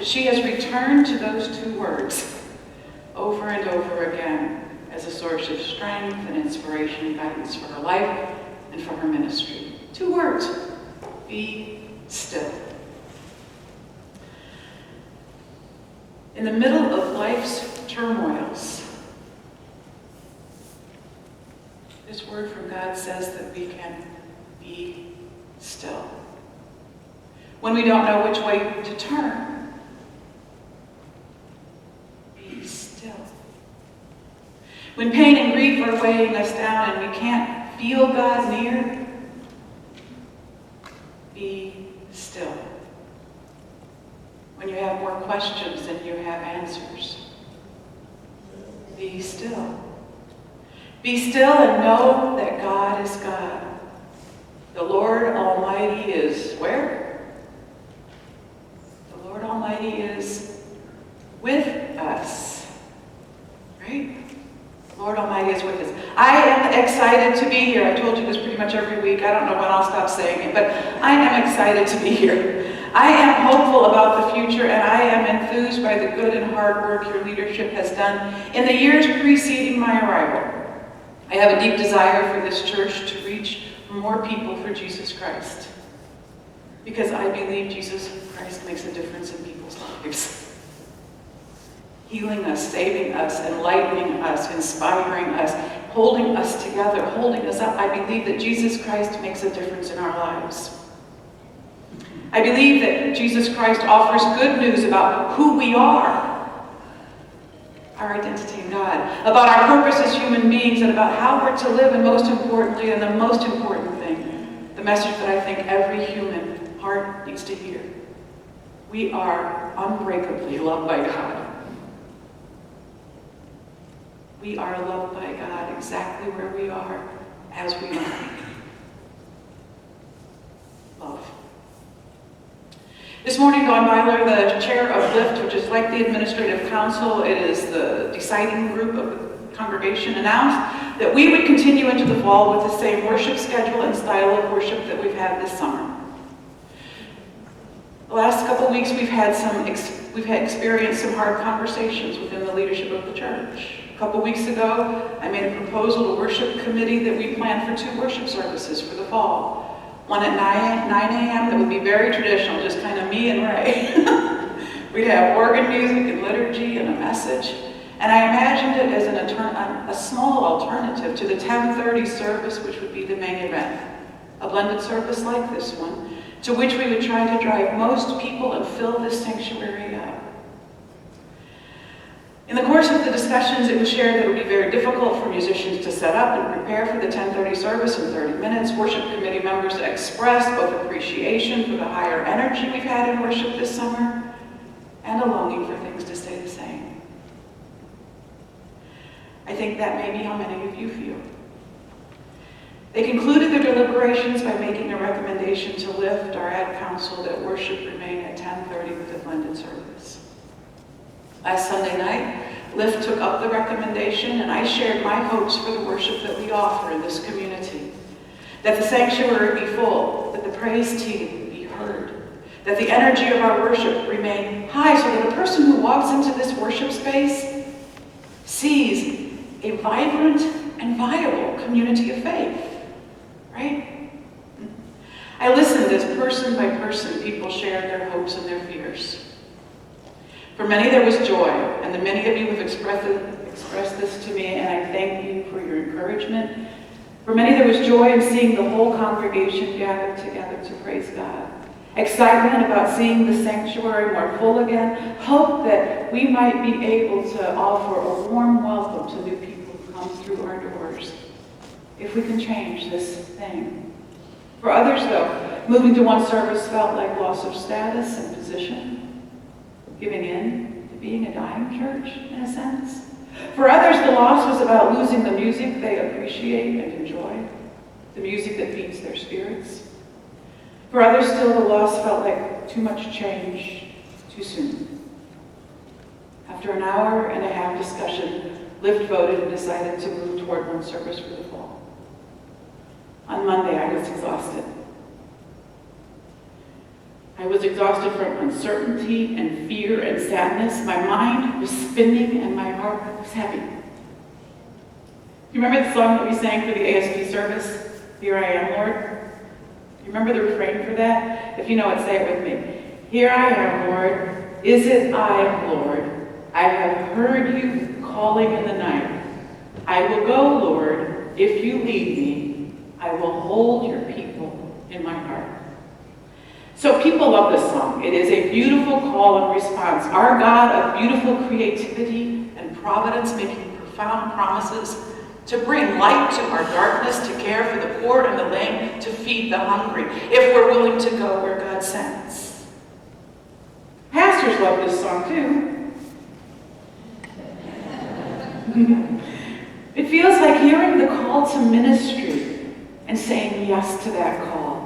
that she has returned to those two words over and over again as a source of strength and inspiration and guidance for her life and for her ministry. Two words: be still. In the middle of life's turmoils, this word from God says that we can be still. When we don't know which way to turn, be still. When pain and grief are weighing us down and we can't feel God near, be still. When you have more questions than you have answers, be still. Be still and know that God is God. The Lord Almighty is where? The Lord Almighty is with us. Right? The Lord Almighty is with us. I am excited to be here. I told you this pretty much every week. I don't know when I'll stop saying it, but I am excited to be here. I am hopeful about the future, and I am enthused by the good and hard work your leadership has done in the years preceding my arrival. I have a deep desire for this church to reach more people for Jesus Christ, because I believe Jesus Christ makes a difference in people's lives. Healing us, saving us, enlightening us, inspiring us, holding us together, holding us up. I believe that Jesus Christ makes a difference in our lives. I believe that Jesus Christ offers good news about who we are, our identity in God, about our purpose as human beings, and about how we're to live, and most importantly, and the most important thing, the message that I think every human heart needs to hear. We are unbreakably loved by God. We are loved by God exactly where we are, as we are. Love. This morning, Dawn Byler, the chair of LIFT, which is like the administrative council, it is the deciding group of the congregation, announced that we would continue into the fall with the same worship schedule and style of worship that we've had this summer. The last couple of weeks, we've experienced some hard conversations within the leadership of the church. A couple weeks ago, I made a proposal to worship committee that we planned for 2 worship services for the fall. One at 9 a.m. that would be very traditional, just kind of me and Ray. We'd have organ music and liturgy and a message. And I imagined it as a small alternative to the 10:30 service, which would be the main event. A blended service like this one, to which we would try to drive most people and fill this sanctuary up. In the course of the discussions, it was shared that it would be very difficult for musicians to set up and prepare for the 10:30 service in 30 minutes. Worship committee members expressed both appreciation for the higher energy we've had in worship this summer and a longing for things to stay the same. I think that may be how many of you feel. They concluded their deliberations by making a recommendation to LIFT, our ad council, that worship remain at 10:30 with the blended service. Last Sunday night, LIFT took up the recommendation, and I shared my hopes for the worship that we offer in this community. That the sanctuary be full, that the praise team be heard, that the energy of our worship remain high, so that a person who walks into this worship space sees a vibrant and viable community of faith, right? I listened as person by person people shared their hopes and their fears. For many there was joy, and the many of you have expressed this to me, and I thank you for your encouragement. For many there was joy in seeing the whole congregation gathered together to praise God. Excitement about seeing the sanctuary more full again. Hope that we might be able to offer a warm welcome to new people who come through our doors, if we can change this thing. For others, though, moving to one service felt like loss of status and position. Giving in to being a dying church, in a sense. For others, the loss was about losing the music they appreciate and enjoy, the music that feeds their spirits. For others still, the loss felt like too much change too soon. After an hour and a half discussion, LIFT voted and decided to move toward one service for the fall. On Monday, I was exhausted. I was exhausted from uncertainty and fear and sadness. My mind was spinning and my heart was heavy. You remember the song that we sang for the ASB service? Here I am, Lord. You remember the refrain for that? If you know it, say it with me. Here I am, Lord. Is it I, Lord? I have heard you calling in the night. I will go, Lord, if you lead me. I will hold your people in my heart. So people love this song. It is a beautiful call and response. Our God of beautiful creativity and providence, making profound promises to bring light to our darkness, to care for the poor and the lame, to feed the hungry, if we're willing to go where God sends. Pastors love this song too. It feels like hearing the call to ministry and saying yes to that call.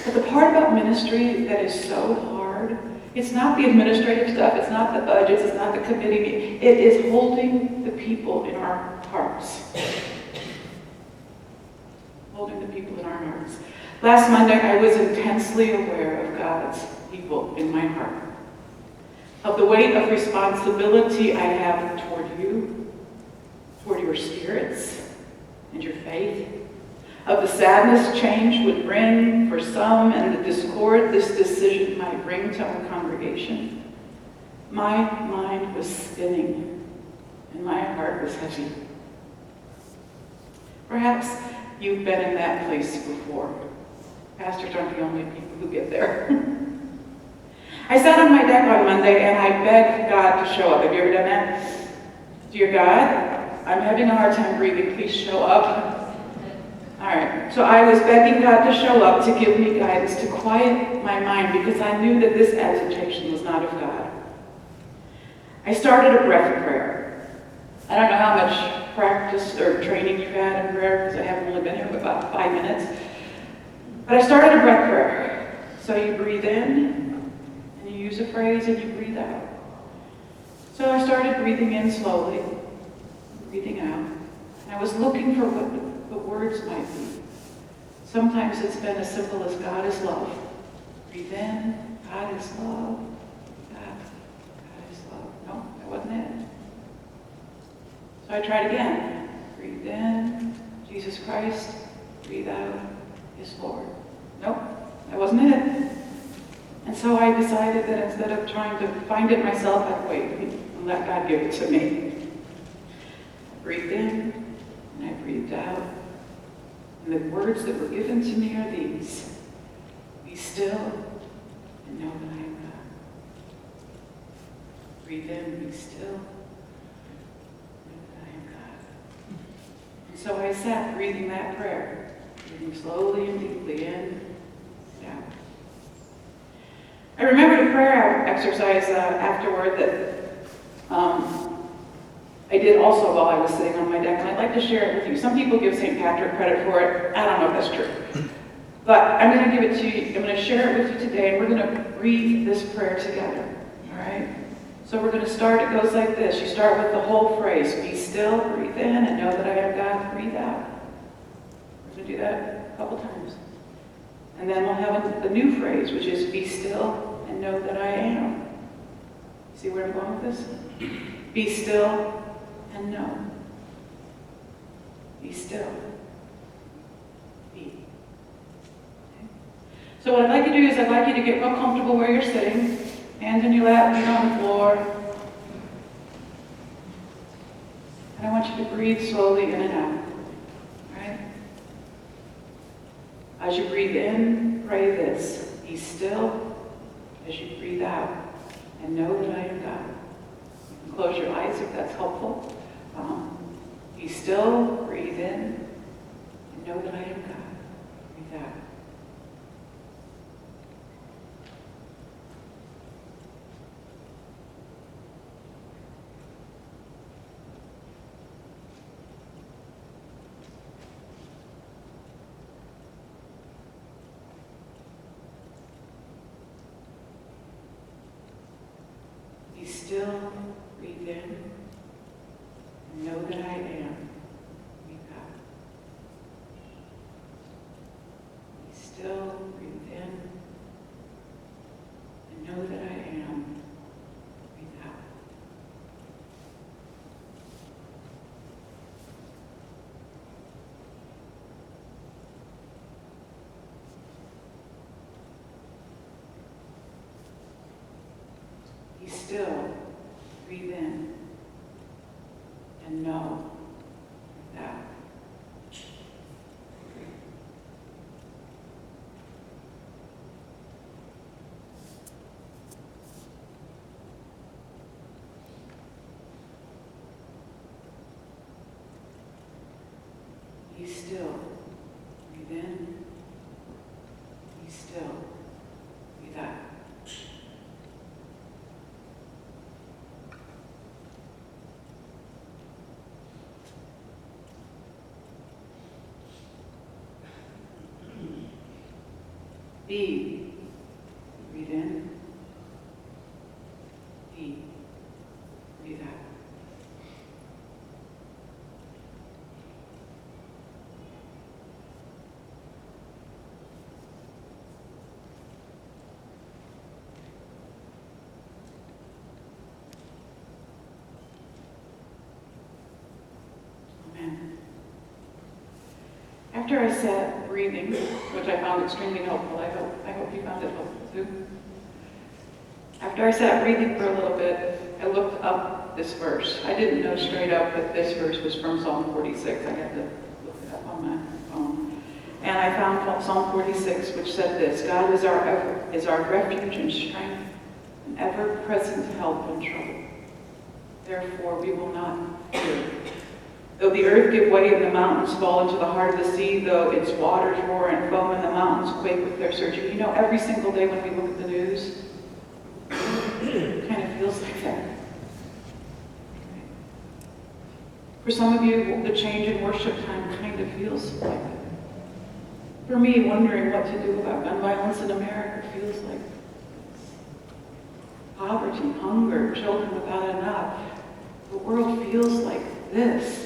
But the part about ministry that is so hard, it's not the administrative stuff, it's not the budgets, it's not the committee meeting. It is holding the people in our hearts. Holding the people in our hearts. Last Monday, I was intensely aware of God's people in my heart. Of the weight of responsibility I have toward you, toward your spirits and your faith, of the sadness change would bring for some and the discord this decision might bring to our congregation. My mind was spinning and my heart was heavy. Perhaps you've been in that place before. Pastors aren't the only people who get there. I sat on my deck on Monday and I begged God to show up. Have you ever done that? Dear God, I'm having a hard time breathing. Please show up. All right. So I was begging God to show up, to give me guidance, to quiet my mind, because I knew that this agitation was not of God. I started a breath prayer. I don't know how much practice or training you've had in prayer, because I haven't really been here but about 5 minutes. But I started a breath prayer. So you breathe in, and you use a phrase, and you breathe out. So I started breathing in slowly, breathing out. And I was looking for what the words might be. Sometimes it's been as simple as God is love. Breathe in, God is love. God is love. No, that wasn't it. So I tried again. Breathe in, Jesus Christ. Breathe out, is Lord. Nope, that wasn't it. And so I decided that instead of trying to find it myself, I'd wait and let God give it to me. I breathed in and I breathed out. And the words that were given to me are these: be still and know that I am God. Breathe in, be still, know that I am God. And so I sat breathing that prayer, breathing slowly and deeply in and out. I remembered a prayer exercise afterward that I did also while I was sitting on my deck, and I'd like to share it with you. Some people give St. Patrick credit for it. I don't know if that's true. But I'm going to give it to you. I'm going to share it with you today, and we're going to breathe this prayer together. All right? So we're going to start. It goes like this. You start with the whole phrase. Be still, breathe in, and know that I am God. Breathe out. We're going to do that a couple times. And then we'll have the new phrase, which is be still and know that I am. See where I'm going with this? Be still and know. Be still. Be. Okay. So what I'd like you to do is I'd like you to get real comfortable where you're sitting. Hands in your lap, feet on the floor. And I want you to breathe slowly in and out. All right? As you breathe in, pray this: be still. As you breathe out, and know that I am God. You can close your eyes if that's helpful. Be still, breathe in, and know that I am God. Breathe out. Be still, breathe in, and know that I am. Breathe out. Be still, breathe in, Be still, breathe in, and know that. Be still, breathe in, be still, breathe out. Be, breathe in, be, breathe out. Amen. After I sat breathing, which I found extremely helpful, I hope you found it helpful too. After I sat breathing for a little bit, I looked up this verse. I didn't know straight up that this verse was from Psalm 46. I had to look it up on my phone. And I found Psalm 46, which said this: God is our refuge and strength, an ever-present help in trouble. Therefore we will not fear. Though the earth give way and the mountains fall into the heart of the sea, though its waters roar and foam and the mountains quake with their surging. You know, every single day when we look at the news, it kind of feels like that. For some of you, the change in worship time kind of feels like that. For me, wondering what to do about gun violence in America feels like this. Poverty, hunger, children without enough. The world feels like this.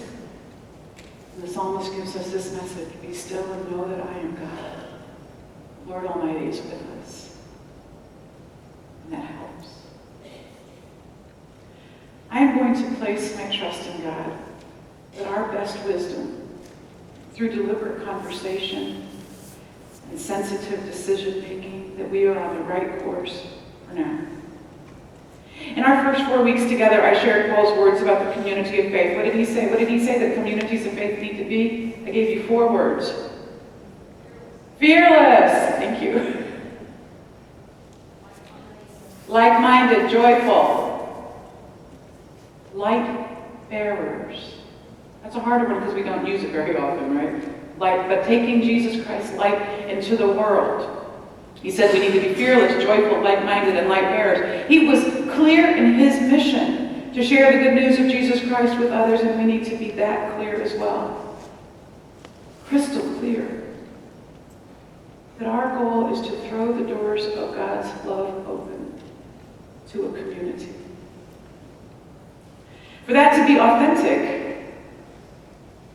And the psalmist gives us this message: be still and know that I am God. The Lord Almighty is with us. And that helps. I am going to place my trust in God, that our best wisdom, through deliberate conversation and sensitive decision-making, that we are on the right course for now. In our first 4 weeks together, I shared Paul's words about the community of faith. What did he say? What did he say that communities of faith need to be? I gave you 4 words. Fearless. Thank you. Like-minded, joyful. Light bearers. That's a harder one because we don't use it very often, right? But taking Jesus Christ's light into the world. He said we need to be fearless, joyful, like-minded, and light bearers. He was clear in his mission to share the good news of Jesus Christ with others, and we need to be that clear as well. Crystal clear. That our goal is to throw the doors of God's love open to a community. For that to be authentic,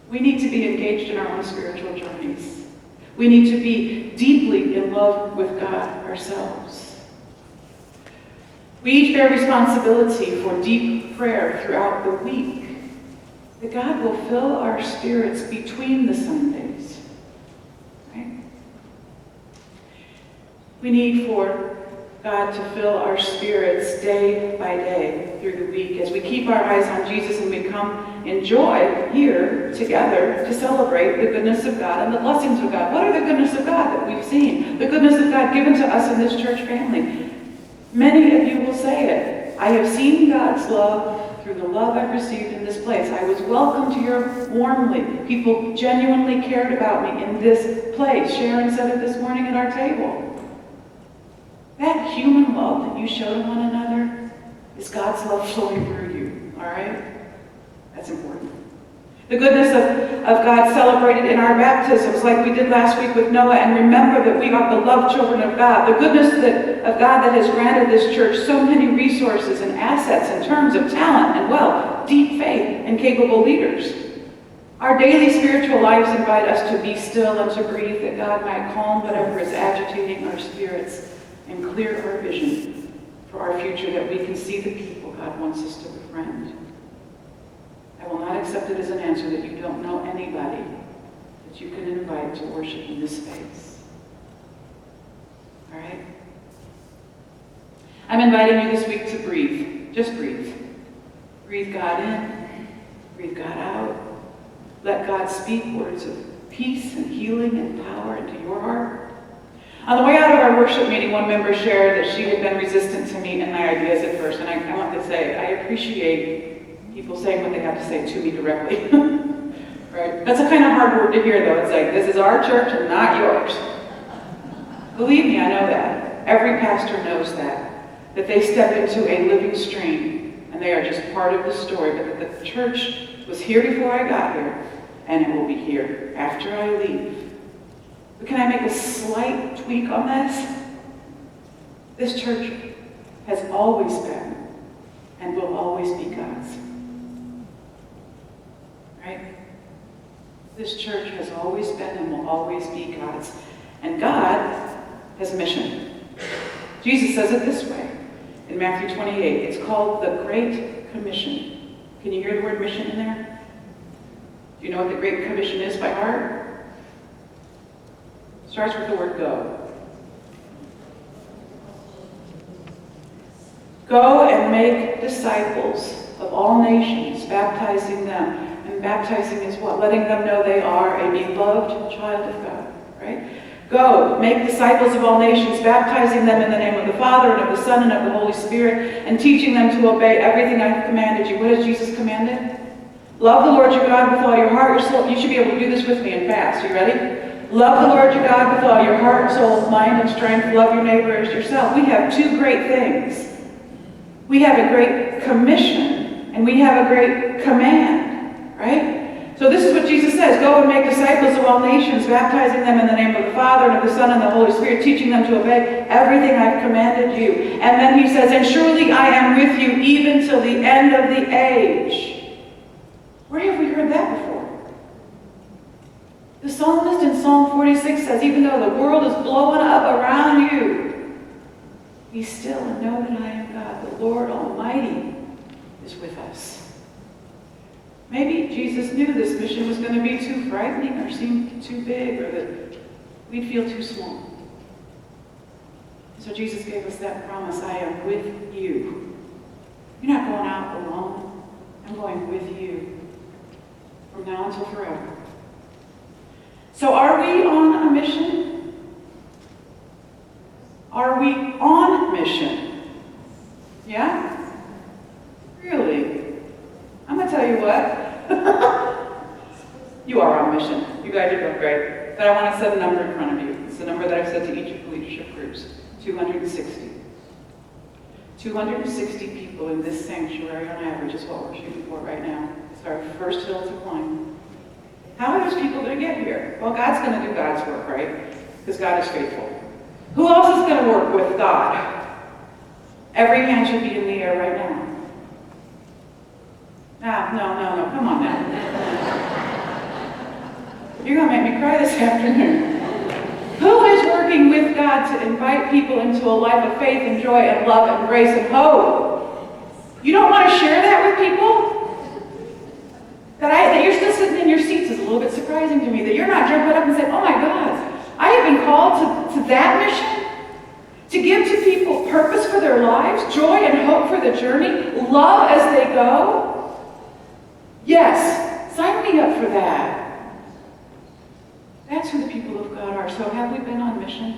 we need to be engaged in our own spiritual journeys. We need to be deeply in love with God ourselves. We each bear responsibility for deep prayer throughout the week, that God will fill our spirits between the Sundays. Right? We need for God to fill our spirits day by day through the week as we keep our eyes on Jesus and we come in joy here together to celebrate the goodness of God and the blessings of God. What are the goodness of God that we've seen? The goodness of God given to us in this church family. Many of you will say it. I have seen God's love through the love I've received in this place. I was welcomed here warmly. People genuinely cared about me in this place. Sharon said it this morning at our table. That human love that you show to one another is God's love flowing through you, all right? That's important. The goodness of God celebrated in our baptisms like we did last week with Noah, and remember that we are beloved children of God. The goodness of God that has granted this church so many resources and assets in terms of talent and wealth, deep faith, and capable leaders. Our daily spiritual lives invite us to be still and to breathe, that God might calm whatever is agitating our spirits and clear our vision for our future, that we can see the people God wants us to befriend. I will not accept it as an answer that you don't know anybody that you can invite to worship in this space. All right? I'm inviting you this week to breathe. Just breathe. Breathe God in, breathe God out. Let God speak words of peace and healing and power into your heart. On the way out of our worship meeting, one member shared that she had been resistant to me and my ideas at first. And I want to say, I appreciate people saying what they have to say to me directly. Right? That's a kind of hard word to hear, though. It's like, this is our church and not yours. Believe me, I know that. Every pastor knows that they step into a living stream and they are just part of the story, but that the church was here before I got here, and it will be here after I leave. But can I make a slight tweak on this? This church has always been and will always be God's. Right? This church has always been and will always be God's. And God has a mission. Jesus says it this way in Matthew 28. It's called the Great Commission. Can you hear the word mission in there? Do you know what the Great Commission is by heart? Starts with the word go. Go and make disciples of all nations, baptizing them. And baptizing is what? Letting them know they are a beloved child of God, right? Go, make disciples of all nations, baptizing them in the name of the Father and of the Son and of the Holy Spirit, and teaching them to obey everything I have commanded you. What has Jesus commanded? Love the Lord your God with all your heart, your soul. You should be able to do this with me and fast. You ready? Love the Lord your God with all your heart, soul, mind, and strength. Love your neighbor as yourself. We have two great things. We have a great commission, and we have a great command, right? So this is what Jesus says. Go and make disciples of all nations, baptizing them in the name of the Father and of the Son and the Holy Spirit, teaching them to obey everything I've commanded you. And then he says, and surely I am with you even till the end of the age. Where have we heard that before? The psalmist in Psalm 46 says, even though the world is blowing up around you, be still and know that I am God. The Lord Almighty is with us. Maybe Jesus knew this mission was going to be too frightening or seem too big or that we'd feel too small. So Jesus gave us that promise, I am with you. You're not going out alone. I'm going with you from now until forever. So are we on a mission? Are we on mission? Yeah? Really? I'm going to tell you what. You are on mission. You guys are doing great. But I want to set a number in front of you. It's the number that I've said to each of the leadership groups. 260. 260 people in this sanctuary on average is what we're shooting for right now. It's our first hill to climb. How are those people going to get here? Well, God's going to do God's work, right? Because God is faithful. Who else is going to work with God? Every hand should be in the air right now. No, come on now. You're going to make me cry this afternoon. Who is working with God to invite people into a life of faith and joy and love and grace and hope? You don't want to share that with people? That you're still sitting in your seats is a little bit surprising to me. That you're not jumping up and saying, oh my God, I have been called to that mission? To give to people purpose for their lives, joy and hope for the journey, love as they go? Yes, sign me up for that. That's who the people of God are. So have we been on mission?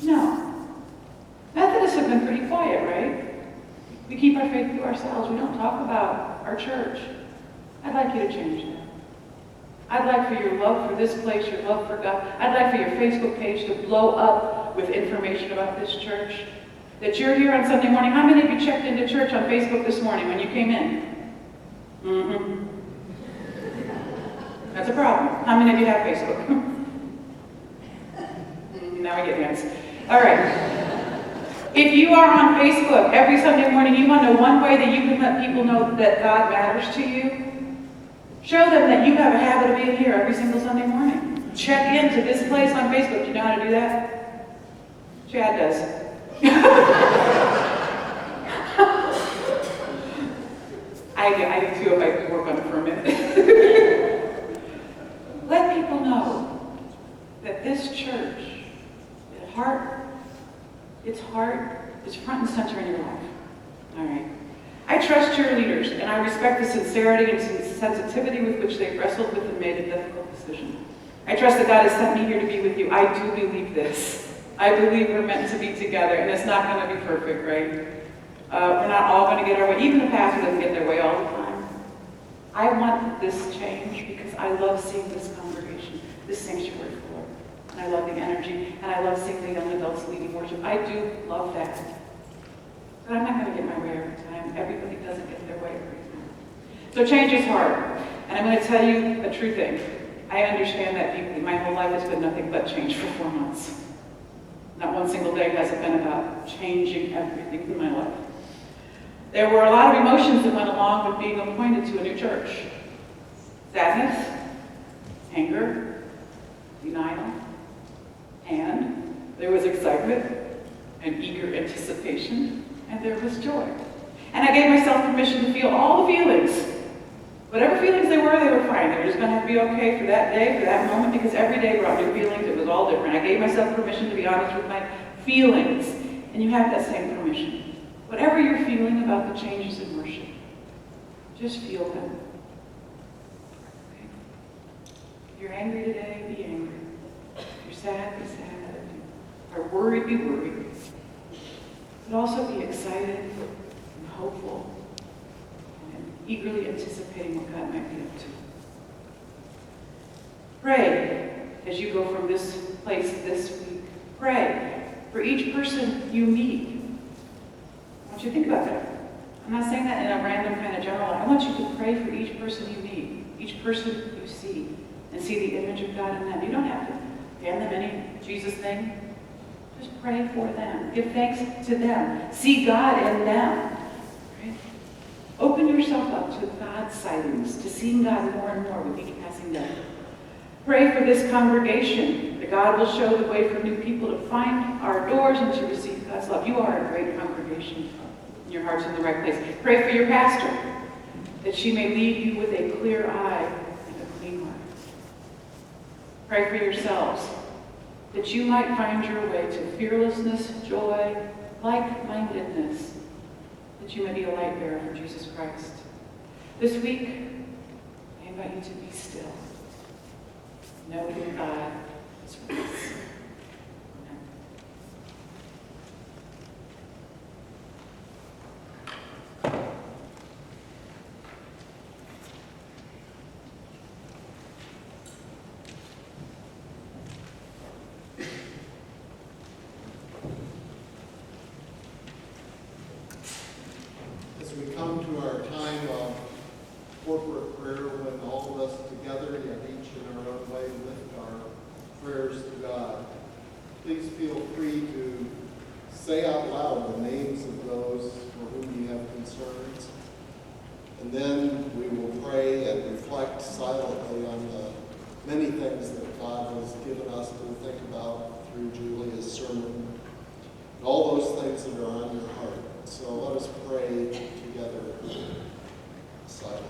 No. Methodists have been pretty quiet, right? We keep our faith to ourselves. We don't talk about our church. I'd like you to change that. I'd like for your love for this place, your love for God. I'd like for your Facebook page to blow up with information about this church. That you're here on Sunday morning. How many of you checked into church on Facebook this morning when you came in? Mm-hmm. That's a problem. How many of you have Facebook? Now I get hands. All right. If you are on Facebook every Sunday morning, you want to know one way that you can let people know that God matters to you? Show them that you have a habit of being here every single Sunday morning. Check into this place on Facebook. Do you know how to do that? Chad does. I do too if I could work on it for a minute. Let people know that this church, its heart is front and center in your life. All right. I trust cheerleaders, and I respect the sincerity and sensitivity with which they've wrestled with and made a difficult decision. I trust that God has sent me here to be with you. I do believe this. I believe we're meant to be together, and it's not going to be perfect, right? We're not all going to get our way. Even the pastor doesn't get their way all the time. I want this change because I love seeing this congregation, this sanctuary floor. And I love the energy, and I love seeing the young adults leading worship. I do love that. But I'm not going to get my way every time. Everybody doesn't get their way every time. So change is hard. And I'm going to tell you a true thing. I understand that deeply. My whole life has been nothing but change for 4 months. Not one single day has it been about changing everything in my life. There were a lot of emotions that went along with being appointed to a new church. Sadness, anger, denial, and there was excitement and eager anticipation, and there was joy. And I gave myself permission to feel all the feelings. Whatever feelings they were fine. They were just going to have to be okay for that day, for that moment, because every day brought new feelings. It was all different. I gave myself permission to be honest with my feelings. And you have that same permission. Whatever you're feeling about the changes in worship, just feel them. Okay? If you're angry today, be angry. If you're sad, be sad. If you are worried, be worried. But also be excited and hopeful and eagerly anticipating what God might be up to. Pray as you go from this place this week. Pray for each person you meet. I want you to think about that. I'm not saying that in a random kind of general way. I want you to pray for each person you meet, each person you see, and see the image of God in them. You don't have to hand them any Jesus thing. Just pray for them. Give thanks to them. See God in them. Right? Open yourself up to God's sightings, to seeing God more and more with each passing day. Pray for this congregation, that God will show the way for new people to find our doors and to receive God's love. You are a great congregation. Your heart's in the right place. Pray for your pastor, that she may lead you with a clear eye and a clean heart. Pray for yourselves, that you might find your way to fearlessness, joy, like-mindedness, that you may be a light bearer for Jesus Christ. This week, I invite you to be still. Know that God is with us. As we come to our time of corporate prayer, when all of us together and each in our own way lift our prayers to God, please feel free to say out loud the names of those for whom you have concerns. And then we will pray and reflect silently on the many things that God has given us to think about through Julia's sermon, and all those things that are on your heart. So let us pray together silently.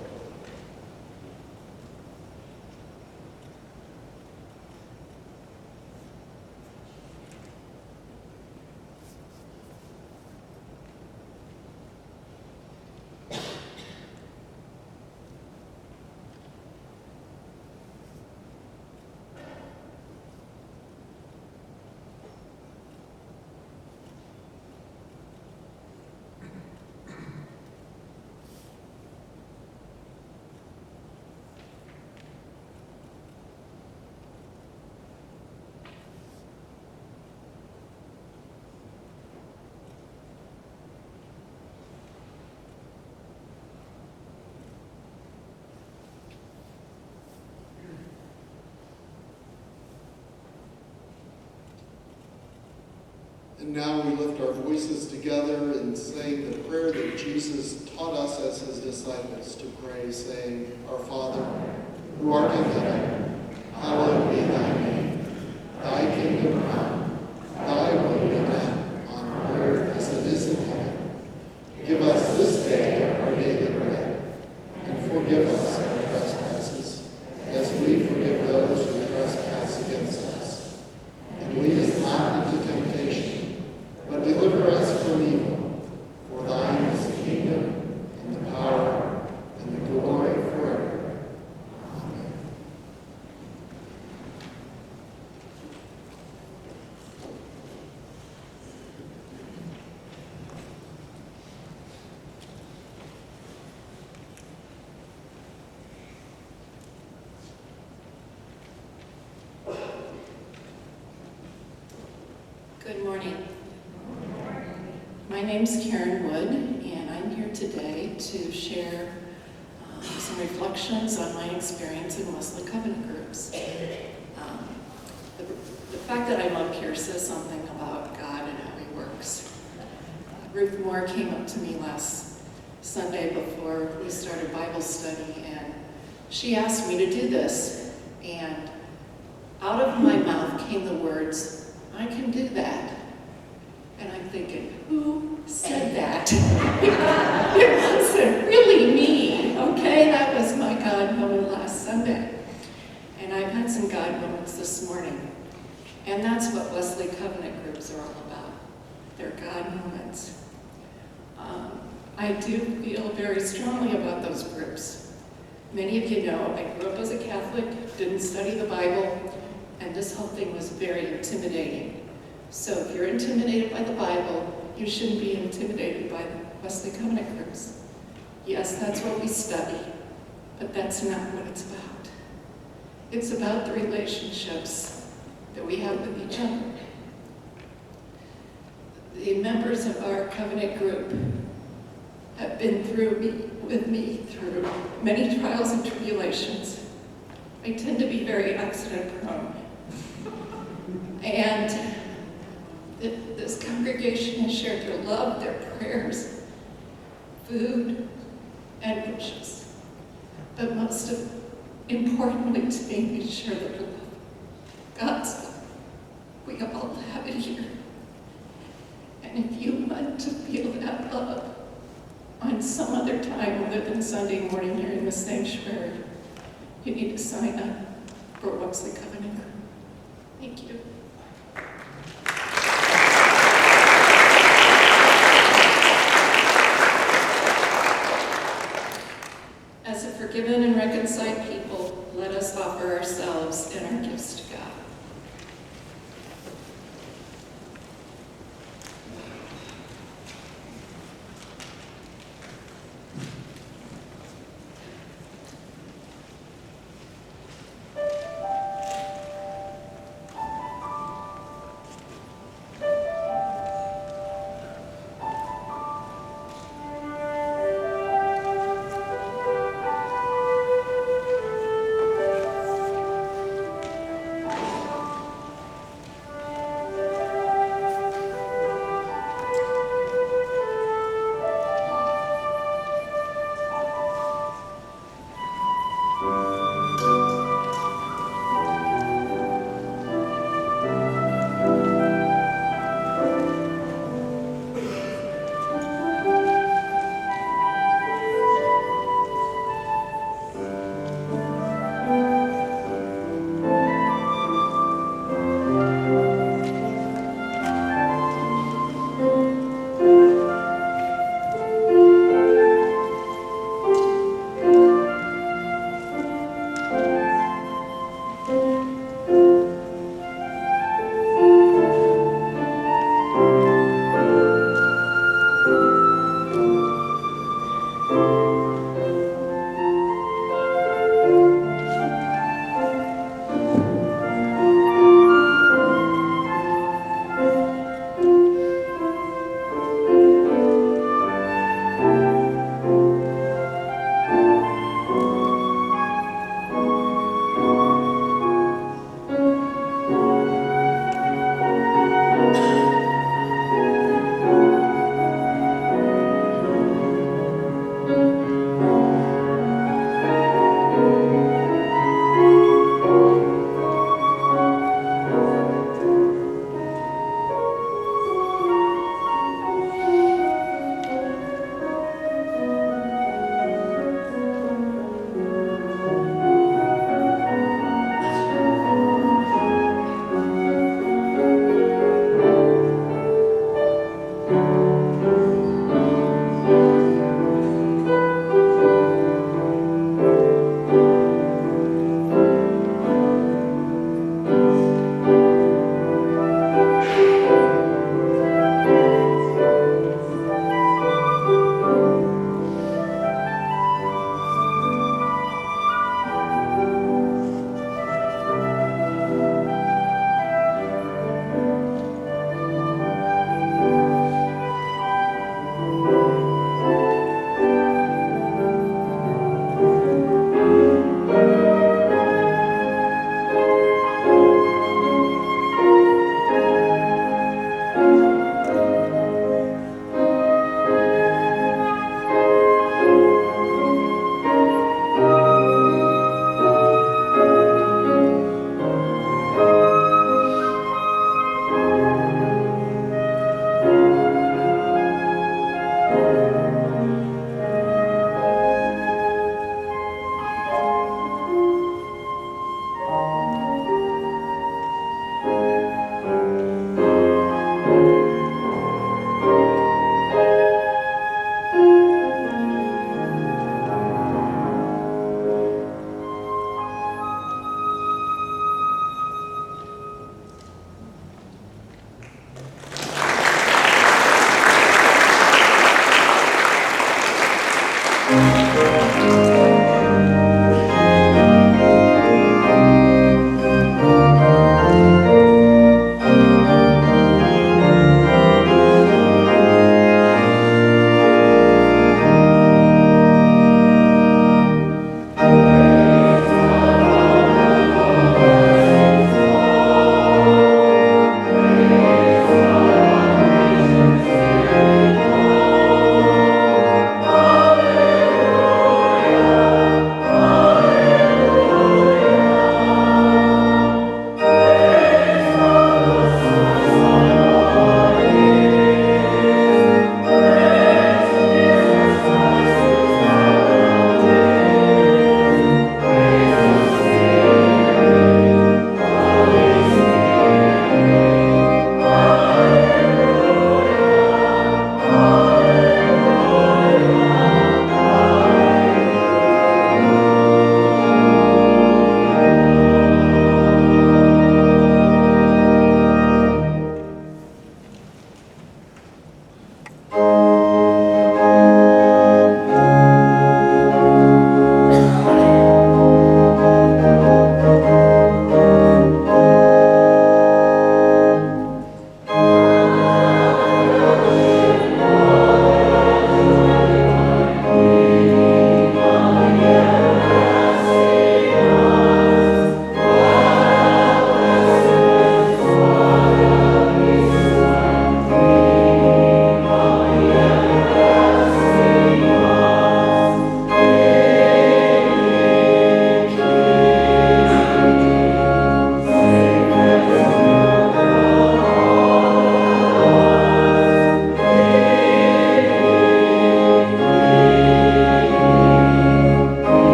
And now we lift our voices together and saying the prayer that Jesus taught us as his disciples to pray, saying, Our Father, who art in heaven, hallowed be thy name. Thy kingdom come, thy will be done, on earth as it is in heaven. Give us this day our daily bread, and forgive us our trespasses, as we forgive those who trespass against us. And lead us not into temptation, but deliver us from morning. My name's Karen Wood, and I'm here today to share some reflections on my experience in Wesley Covenant groups. The fact that I'm up here says something about God and how He works. Ruth Moore came up to me last Sunday before we started Bible study, and she asked me to do this. And out of my mouth came the words, "I can do that." And I'm thinking, who said that? It wasn't really me, okay? That was my God moment last Sunday. And I've had some God moments this morning. And that's what Wesley Covenant groups are all about. They're God moments. I do feel very strongly about those groups. Many of you know I grew up as a Catholic, didn't study the Bible, and this whole thing was very intimidating. So if you're intimidated by the Bible, you shouldn't be intimidated by the Wesley Covenant groups. Yes, that's what we study, but that's not what it's about. It's about the relationships that we have with each other. The members of our covenant group have been with me through many trials and tribulations. I tend to be very accident prone. And this congregation has shared their love, their prayers, food, and wishes. But most importantly to me, we share their love. God's love. We all have it here. And if you want to feel that love on some other time other than Sunday morning here in the sanctuary, you need to sign up for Wesley Covenant Group. Thank you. As a forgiven and reconciled people, let us offer ourselves and our gifts to God.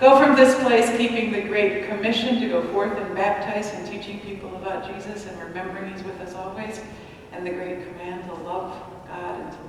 Go from this place keeping the great commission to go forth and baptize and teaching people about Jesus and remembering he's with us always, and the great command to love God and to